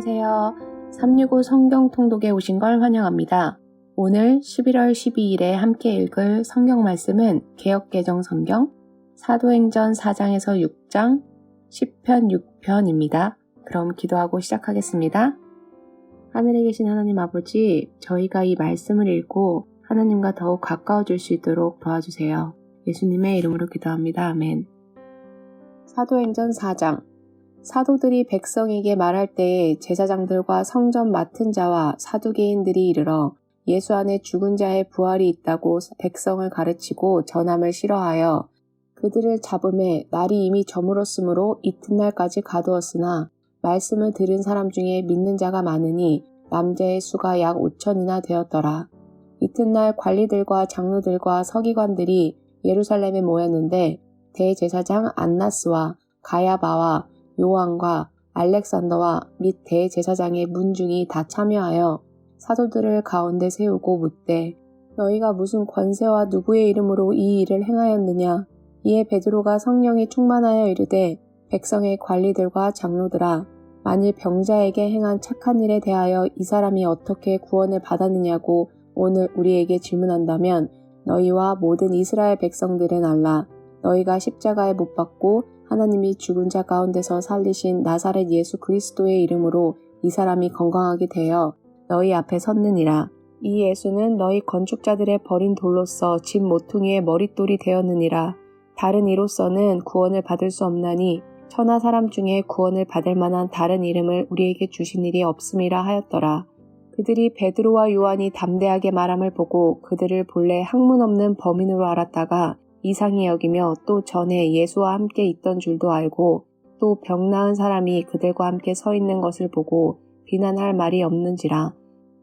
안녕하세요. 365 성경 통독에 오신 걸 환영합니다. 오늘 11월 12일에 함께 읽을 성경 말씀은 개역개정 성경 사도행전 4장에서 6장 10편 6편입니다. 그럼 기도하고 시작하겠습니다. 하늘에 계신 하나님 아버지, 저희가 이 말씀을 읽고 하나님과 더욱 가까워질 수 있도록 도와주세요. 예수님의 이름으로 기도합니다. 아멘. 사도행전 4장 사도들이 백성에게 말할 때에 제사장들과 성전 맡은 자와 사두개인들이 이르러 예수 안에 죽은 자의 부활이 있다고 백성을 가르치고 전함을 싫어하여 그들을 잡음에 날이 이미 저물었으므로 이튿날까지 가두었으나 말씀을 들은 사람 중에 믿는 자가 많으니 남자의 수가 약 5천이나 되었더라. 이튿날 관리들과 장로들과 서기관들이 예루살렘에 모였는데 대제사장 안나스와 가야바와 요한과 알렉산더와 및 대제사장의 문중이 다 참여하여 사도들을 가운데 세우고 묻되 너희가 무슨 권세와 누구의 이름으로 이 일을 행하였느냐. 이에 베드로가 성령이 충만하여 이르되 백성의 관리들과 장로들아, 만일 병자에게 행한 착한 일에 대하여 이 사람이 어떻게 구원을 받았느냐고 오늘 우리에게 질문한다면 너희와 모든 이스라엘 백성들은 알라. 너희가 십자가에 못 박고 하나님이 죽은 자 가운데서 살리신 나사렛 예수 그리스도의 이름으로 이 사람이 건강하게 되어 너희 앞에 섰느니라. 이 예수는 너희 건축자들의 버린 돌로서 집 모퉁이의 머릿돌이 되었느니라. 다른 이로서는 구원을 받을 수 없나니 천하 사람 중에 구원을 받을 만한 다른 이름을 우리에게 주신 일이 없음이라 하였더라. 그들이 베드로와 요한이 담대하게 말함을 보고 그들을 본래 학문 없는 범인으로 알았다가 이상히 여기며 또 전에 예수와 함께 있던 줄도 알고 또 병 나은 사람이 그들과 함께 서 있는 것을 보고 비난할 말이 없는지라.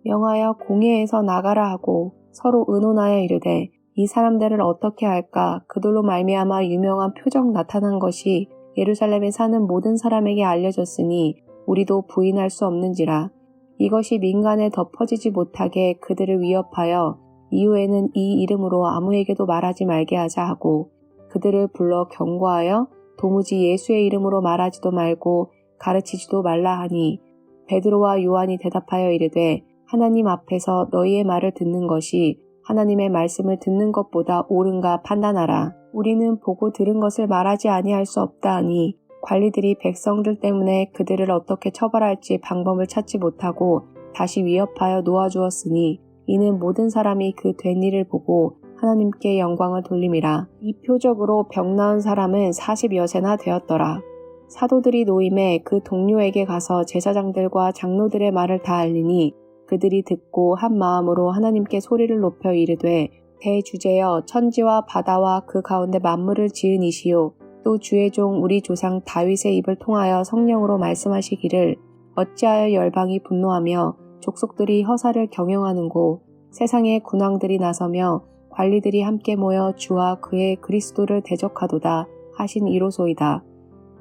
명하여 공회에서 나가라 하고 서로 의논하여 이르되 이 사람들을 어떻게 할까. 그들로 말미암아 유명한 표적 나타난 것이 예루살렘에 사는 모든 사람에게 알려졌으니 우리도 부인할 수 없는지라. 이것이 민간에 덮어지지 못하게 그들을 위협하여 이후에는 이 이름으로 아무에게도 말하지 말게 하자 하고 그들을 불러 경고하여 도무지 예수의 이름으로 말하지도 말고 가르치지도 말라 하니 베드로와 요한이 대답하여 이르되 하나님 앞에서 너희의 말을 듣는 것이 하나님의 말씀을 듣는 것보다 옳은가 판단하라. 우리는 보고 들은 것을 말하지 아니할 수 없다 하니 관리들이 백성들 때문에 그들을 어떻게 처벌할지 방법을 찾지 못하고 다시 위협하여 놓아주었으니 이는 모든 사람이 그 된 일을 보고 하나님께 영광을 돌림이라. 이 표적으로 병 나은 사람은 40여세나 되었더라. 사도들이 노임에 그 동료에게 가서 제사장들과 장로들의 말을 다 알리니 그들이 듣고 한 마음으로 하나님께 소리를 높여 이르되 대주제여 천지와 바다와 그 가운데 만물을 지은 이시요 또 주의 종 우리 조상 다윗의 입을 통하여 성령으로 말씀하시기를 어찌하여 열방이 분노하며 족속들이 허사를 경영하는고 세상의 군왕들이 나서며 관리들이 함께 모여 주와 그의 그리스도를 대적하도다 하신 이로소이다.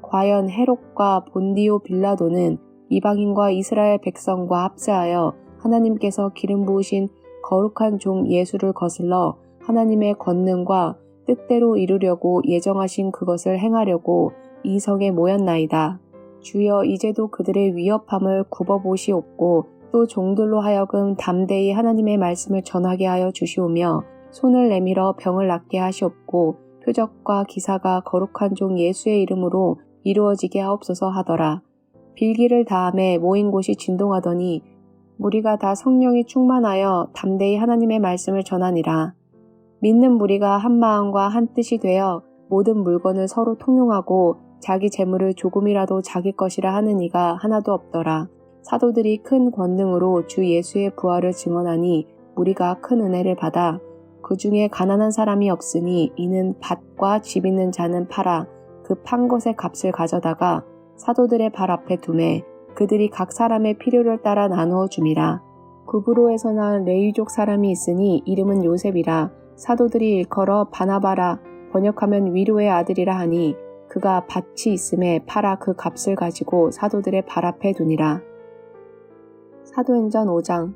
과연 헤롯과 본디오 빌라도는 이방인과 이스라엘 백성과 합세하여 하나님께서 기름 부으신 거룩한 종 예수를 거슬러 하나님의 권능과 뜻대로 이루려고 예정하신 그것을 행하려고 이 성에 모였나이다. 주여 이제도 그들의 위협함을 굽어보시옵고 또 종들로 하여금 담대히 하나님의 말씀을 전하게 하여 주시오며 손을 내밀어 병을 낫게 하시옵고 표적과 기사가 거룩한 종 예수의 이름으로 이루어지게 하옵소서 하더라. 빌기를 다함에 모인 곳이 진동하더니 무리가 다 성령이 충만하여 담대히 하나님의 말씀을 전하니라. 믿는 무리가 한 마음과 한 뜻이 되어 모든 물건을 서로 통용하고 자기 재물을 조금이라도 자기 것이라 하는 이가 하나도 없더라. 사도들이 큰 권능으로 주 예수의 부활을 증언하니 무리가 큰 은혜를 받아 그 중에 가난한 사람이 없으니 이는 밭과 집 있는 자는 팔아 그 판 것의 값을 가져다가 사도들의 발 앞에 두매 그들이 각 사람의 필요를 따라 나누어 줌이라. 구브로에서 난 레위족 사람이 있으니 이름은 요셉이라. 사도들이 일컬어 바나바라 번역하면 위로의 아들이라 하니 그가 밭이 있음에 팔아 그 값을 가지고 사도들의 발 앞에 두니라. 사도행전 5장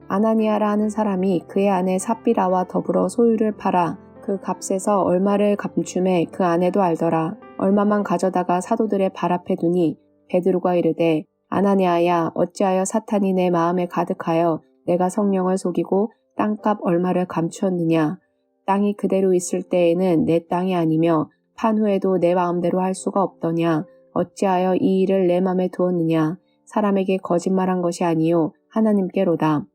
아나니아라 하는 사람이 그의 아내 삽비라와 더불어 소유를 팔아 그 값에서 얼마를 감춤해 그 아내도 알더라. 얼마만 가져다가 사도들의 발 앞에 두니 베드로가 이르되 아나니아야, 어찌하여 사탄이 내 마음에 가득하여 내가 성령을 속이고 땅값 얼마를 감추었느냐. 땅이 그대로 있을 때에는 내 땅이 아니며 판 후에도 내 마음대로 할 수가 없더냐. 어찌하여 이 일을 내 맘에 두었느냐. 사람에게 거짓말한 것이 아니요 하나님께로다.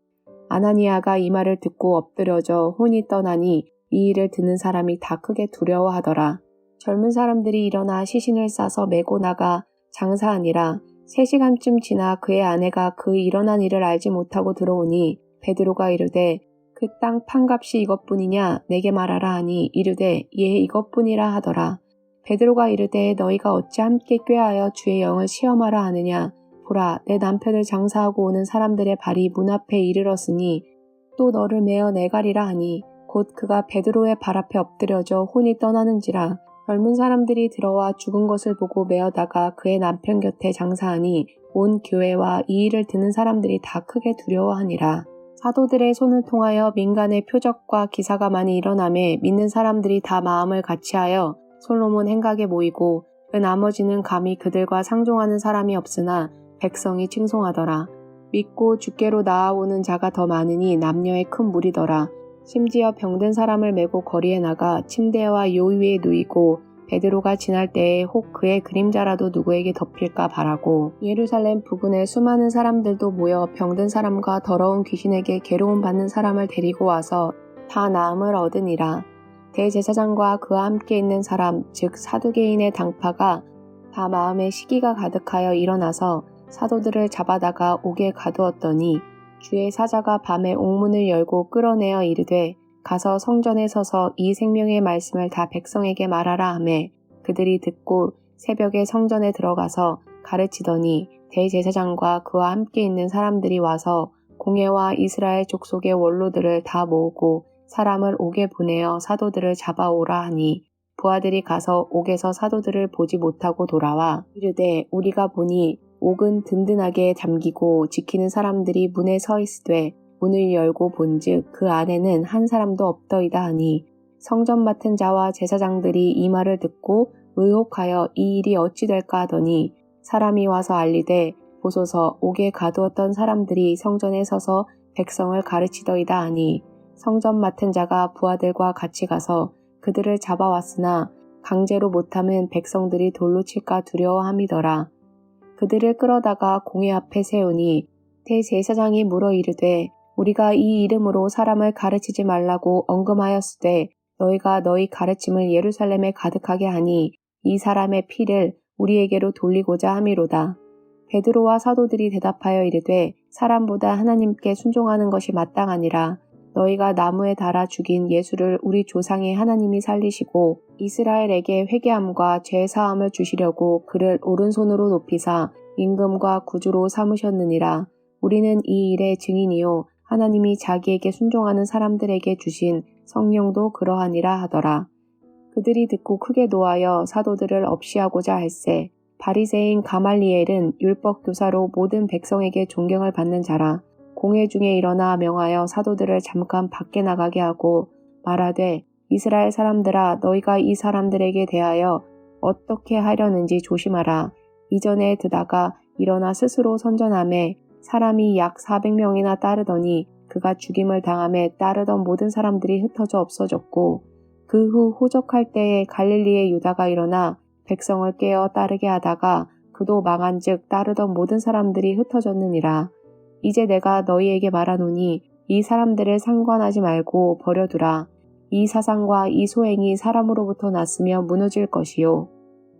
아나니아가 이 말을 듣고 엎드려져 혼이 떠나니 이 일을 듣는 사람이 다 크게 두려워하더라. 젊은 사람들이 일어나 시신을 싸서 메고 나가 장사하니라. 3시간쯤 지나 그의 아내가 그 일어난 일을 알지 못하고 들어오니 베드로가 이르되 그 땅 판값이 이것뿐이냐 내게 말하라 하니 이르되 예 이것뿐이라 하더라. 베드로가 이르되 너희가 어찌 함께 꾀하여 주의 영을 시험하라 하느냐. 보라 내 남편을 장사하고 오는 사람들의 발이 문 앞에 이르렀으니 또 너를 메어 내가리라 하니 곧 그가 베드로의 발 앞에 엎드려져 혼이 떠나는지라. 젊은 사람들이 들어와 죽은 것을 보고 메어다가 그의 남편 곁에 장사하니 온 교회와 이 일을 듣는 사람들이 다 크게 두려워하니라. 사도들의 손을 통하여 민간의 표적과 기사가 많이 일어나매 믿는 사람들이 다 마음을 같이하여 솔로몬 행각에 모이고 그 나머지는 감히 그들과 상종하는 사람이 없으나 백성이 칭송하더라. 믿고 주께로 나아오는 자가 더 많으니 남녀의 큰 무리더라. 심지어 병든 사람을 메고 거리에 나가 침대와 요 위에 누이고 베드로가 지날 때에 혹 그의 그림자라도 누구에게 덮일까 바라고 예루살렘 부근에 수많은 사람들도 모여 병든 사람과 더러운 귀신에게 괴로움 받는 사람을 데리고 와서 다 나음을 얻으니라. 대제사장과 그와 함께 있는 사람 즉 사두개인의 당파가 다 마음에 시기가 가득하여 일어나서 사도들을 잡아다가 옥에 가두었더니 주의 사자가 밤에 옥문을 열고 끌어내어 이르되 가서 성전에 서서 이 생명의 말씀을 다 백성에게 말하라 하매 그들이 듣고 새벽에 성전에 들어가서 가르치더니 대제사장과 그와 함께 있는 사람들이 와서 공회와 이스라엘 족속의 원로들을 다 모으고 사람을 옥에 보내어 사도들을 잡아오라 하니 부하들이 가서 옥에서 사도들을 보지 못하고 돌아와 이르되 우리가 보니 옥은 든든하게 잠기고 지키는 사람들이 문에 서 있으되 문을 열고 본즉 그 안에는 한 사람도 없더이다 하니 성전 맡은 자와 제사장들이 이 말을 듣고 의혹하여 이 일이 어찌 될까 하더니 사람이 와서 알리되 보소서 옥에 가두었던 사람들이 성전에 서서 백성을 가르치더이다 하니 성전 맡은 자가 부하들과 같이 가서 그들을 잡아왔으나 강제로 못하면 백성들이 돌로 칠까 두려워함이더라. 그들을 끌어다가 공회 앞에 세우니 대제사장이 물어 이르되 우리가 이 이름으로 사람을 가르치지 말라고 언금하였으되 너희가 너희 가르침을 예루살렘에 가득하게 하니 이 사람의 피를 우리에게로 돌리고자 함이로다. 베드로와 사도들이 대답하여 이르되 사람보다 하나님께 순종하는 것이 마땅하니라. 너희가 나무에 달아 죽인 예수를 우리 조상의 하나님이 살리시고 이스라엘에게 회개함과 죄사함을 주시려고 그를 오른손으로 높이사 임금과 구주로 삼으셨느니라. 우리는 이 일의 증인이요 하나님이 자기에게 순종하는 사람들에게 주신 성령도 그러하니라 하더라. 그들이 듣고 크게 노하여 사도들을 없이하고자 할세. 바리새인 가말리엘은 율법 교사로 모든 백성에게 존경을 받는 자라. 공회 중에 일어나 명하여 사도들을 잠깐 밖에 나가게 하고 말하되 이스라엘 사람들아 너희가 이 사람들에게 대하여 어떻게 하려는지 조심하라. 이전에 드다가 일어나 스스로 선전하매 사람이 약 400명이나 따르더니 그가 죽임을 당함에 따르던 모든 사람들이 흩어져 없어졌고 그 후 호적할 때에 갈릴리의 유다가 일어나 백성을 깨어 따르게 하다가 그도 망한즉 따르던 모든 사람들이 흩어졌느니라. 이제 내가 너희에게 말하노니 이 사람들을 상관하지 말고 버려두라. 이 사상과 이 소행이 사람으로부터 났으며 무너질 것이요.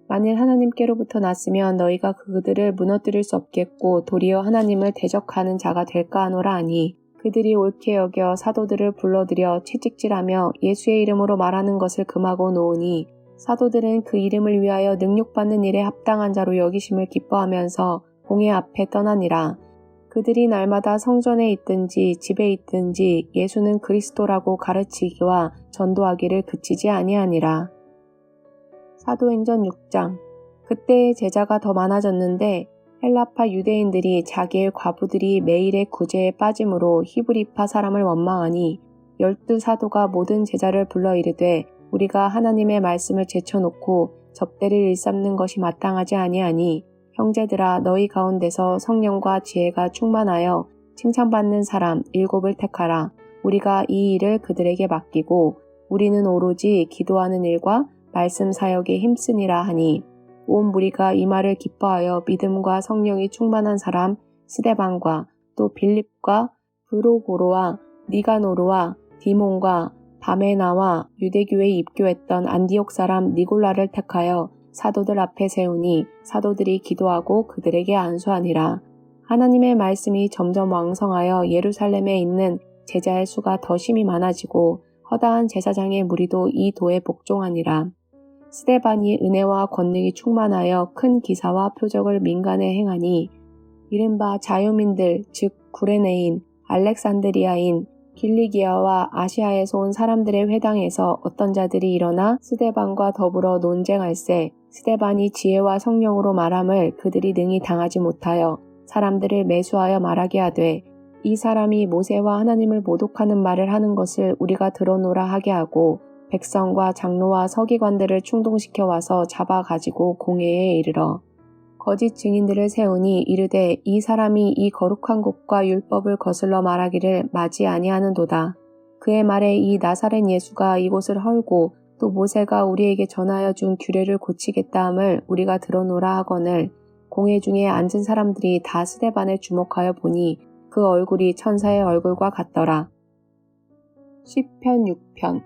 만일 하나님께로부터 났으면 너희가 그들을 무너뜨릴 수 없겠고 도리어 하나님을 대적하는 자가 될까 하노라 하니 그들이 옳게 여겨 사도들을 불러들여 채찍질하며 예수의 이름으로 말하는 것을 금하고 놓으니 사도들은 그 이름을 위하여 능욕받는 일에 합당한 자로 여기심을 기뻐하면서 공회 앞에 떠나니라. 그들이 날마다 성전에 있든지 집에 있든지 예수는 그리스도라고 가르치기와 전도하기를 그치지 아니하니라. 사도행전 6장. 그때의 제자가 더 많아졌는데 헬라파 유대인들이 자기의 과부들이 매일의 구제에 빠짐으로 히브리파 사람을 원망하니 12 사도가 모든 제자를 불러 이르되 우리가 하나님의 말씀을 제쳐놓고 접대를 일삼는 것이 마땅하지 아니하니 형제들아 너희 가운데서 성령과 지혜가 충만하여 칭찬받는 사람 7을 택하라. 우리가 이 일을 그들에게 맡기고 우리는 오로지 기도하는 일과 말씀 사역에 힘쓰니라 하니 온 무리가 이 말을 기뻐하여 믿음과 성령이 충만한 사람 스데반과 또 빌립과 브로고로와 니가노르와 디몬과 바메나와 유대교에 입교했던 안디옥 사람 니골라를 택하여 사도들 앞에 세우니 사도들이 기도하고 그들에게 안수하니라. 하나님의 말씀이 점점 왕성하여 예루살렘에 있는 제자의 수가 더 심히 많아지고 허다한 제사장의 무리도 이 도에 복종하니라. 스데반이 은혜와 권능이 충만하여 큰 기사와 표적을 민간에 행하니 이른바 자유민들 즉 구레네인, 알렉산드리아인, 길리기아와 아시아에서 온 사람들의 회당에서 어떤 자들이 일어나 스데반과 더불어 논쟁할세 스데반이 지혜와 성령으로 말함을 그들이 능히 당하지 못하여 사람들을 매수하여 말하게 하되 이 사람이 모세와 하나님을 모독하는 말을 하는 것을 우리가 들어노라 하게 하고 백성과 장로와 서기관들을 충동시켜 와서 잡아가지고 공회에 이르러 거짓 증인들을 세우니 이르되 이 사람이 이 거룩한 곳과 율법을 거슬러 말하기를 마지 아니하는도다. 그의 말에 이 나사렛 예수가 이곳을 헐고 또 모세가 우리에게 전하여 준 규례를 고치겠다 함을 우리가 들어노라 하거늘 공회 중에 앉은 사람들이 다 스데반을 주목하여 보니 그 얼굴이 천사의 얼굴과 같더라. 시편 6편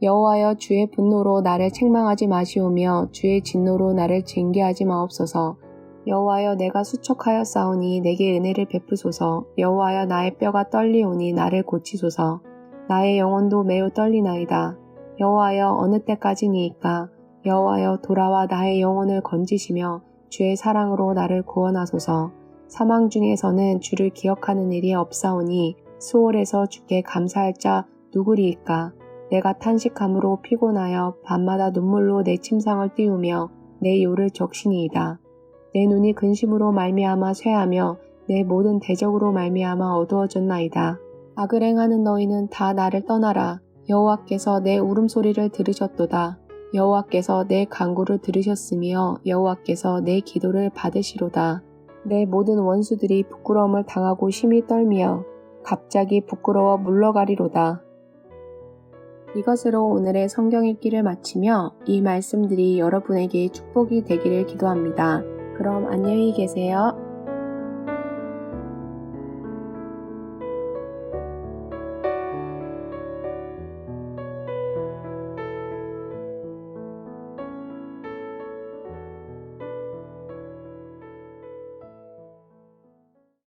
여호와여 주의 분노로 나를 책망하지 마시오며 주의 진노로 나를 징계하지 마옵소서. 여호와여 내가 수척하여 싸우니 내게 은혜를 베푸소서. 여호와여 나의 뼈가 떨리오니 나를 고치소서. 나의 영혼도 매우 떨리나이다. 여호와여 어느 때까지니이까. 여호와여 돌아와 나의 영혼을 건지시며 주의 사랑으로 나를 구원하소서. 사망 중에서는 주를 기억하는 일이 없사오니 수월에서 주께 감사할 자 누구리이까. 내가 탄식함으로 피곤하여 밤마다 눈물로 내 침상을 띄우며 내 요를 적시니이다. 내 눈이 근심으로 말미암아 쇠하며 내 모든 대적으로 말미암아 어두워졌나이다. 악을 행하는 너희는 다 나를 떠나라. 여호와께서 내 울음소리를 들으셨도다. 여호와께서 내 간구를 들으셨으며 여호와께서 내 기도를 받으시로다. 내 모든 원수들이 부끄러움을 당하고 심히 떨며 갑자기 부끄러워 물러가리로다. 이것으로 오늘의 성경 읽기를 마치며 이 말씀들이 여러분에게 축복이 되기를 기도합니다. 그럼 안녕히 계세요.